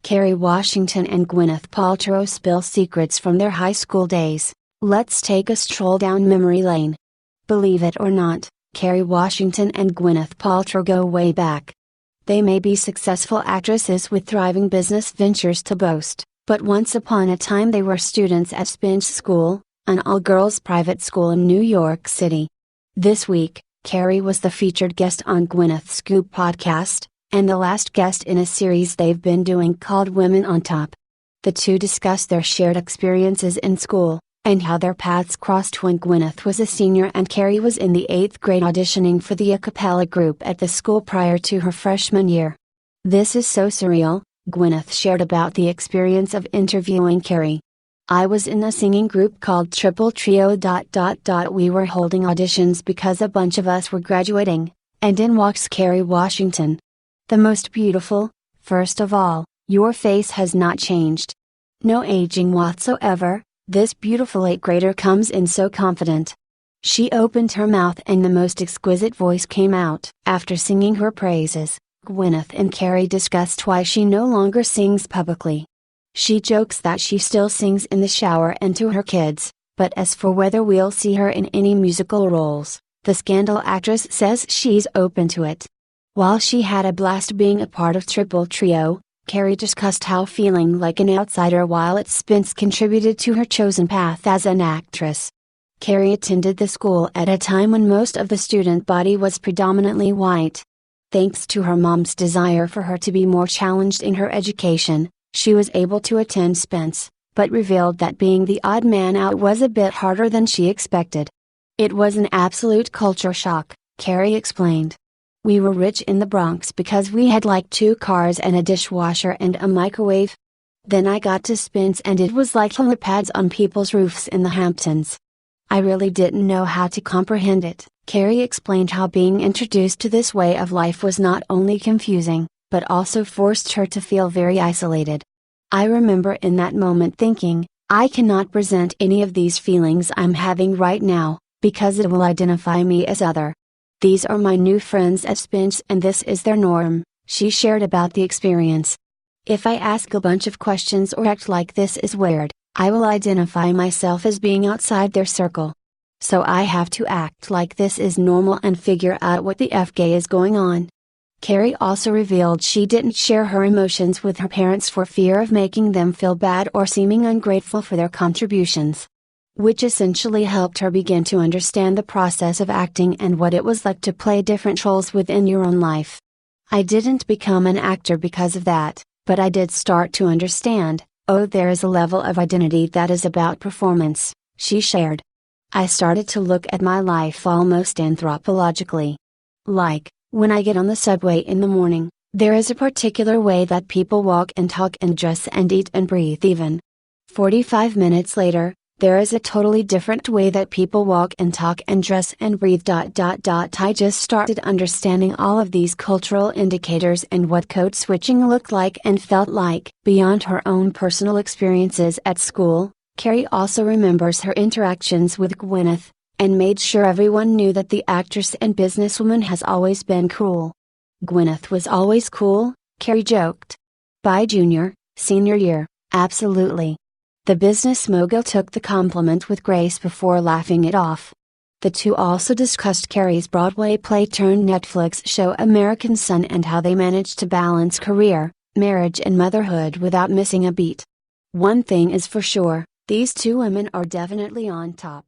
Kerry Washington and Gwyneth Paltrow spill secrets from their high school days. Let's take a stroll down memory lane. Believe it or not, Kerry Washington and Gwyneth Paltrow go way back. They may be successful actresses with thriving business ventures to boast, but once upon a time they were students at Spence School, an all-girls private school in New York City. This week, Kerry was the featured guest on Gwyneth's Scoop podcast, and the last guest in a series they've been doing called Women on Top. The two discussed their shared experiences in school, and how their paths crossed when Gwyneth was a senior and Kerry was in the 8th grade auditioning for the a cappella group at the school prior to her freshman year. "This is so surreal," Gwyneth shared about the experience of interviewing Kerry. "I was in a singing group called Triple Trio. We were holding auditions because a bunch of us were graduating, and in walks Kerry Washington. The most beautiful, first of all, your face has not changed. No aging whatsoever. This beautiful 8th grader comes in so confident." She opened her mouth and the most exquisite voice came out. After singing her praises, Gwyneth and Kerry discussed why she no longer sings publicly. She jokes that she still sings in the shower and to her kids, but as for whether we'll see her in any musical roles, the Scandal actress says she's open to it. While she had a blast being a part of Triple Trio, Kerry discussed how feeling like an outsider while at Spence contributed to her chosen path as an actress. Kerry attended the school at a time when most of the student body was predominantly white. Thanks to her mom's desire for her to be more challenged in her education, she was able to attend Spence, but revealed that being the odd man out was a bit harder than she expected. "It was an absolute culture shock," Kerry explained. "We were rich in the Bronx because we had like 2 cars and a dishwasher and a microwave. Then I got to Spence and it was like helipads on people's roofs in the Hamptons. I really didn't know how to comprehend it." Kerry explained how being introduced to this way of life was not only confusing, but also forced her to feel very isolated. "I remember in that moment thinking, I cannot present any of these feelings I'm having right now, because it will identify me as other. These are my new friends at Spence and this is their norm," she shared about the experience. "If I ask a bunch of questions or act like this is weird, I will identify myself as being outside their circle. So I have to act like this is normal and figure out what the F gay is going on." Kerry also revealed she didn't share her emotions with her parents for fear of making them feel bad or seeming ungrateful for their contributions. Which essentially helped her begin to understand the process of acting and what it was like to play different roles within your own life. "I didn't become an actor because of that, but I did start to understand, oh, there is a level of identity that is about performance," she shared. "I started to look at my life almost anthropologically. Like, when I get on the subway in the morning, there is a particular way that people walk and talk and dress and eat and breathe even. 45 minutes later, there is a totally different way that people walk and talk and dress and breathe. I just started understanding all of these cultural indicators and what code switching looked like and felt like." Beyond her own personal experiences at school, Kerry also remembers her interactions with Gwyneth, and made sure everyone knew that the actress and businesswoman has always been cool. "Gwyneth was always cool," Kerry joked. "By senior year, absolutely." The business mogul took the compliment with grace before laughing it off. The two also discussed Kerry's Broadway play turned Netflix show American Son and how they managed to balance career, marriage and motherhood without missing a beat. "One thing is for sure, these two women are definitely on top."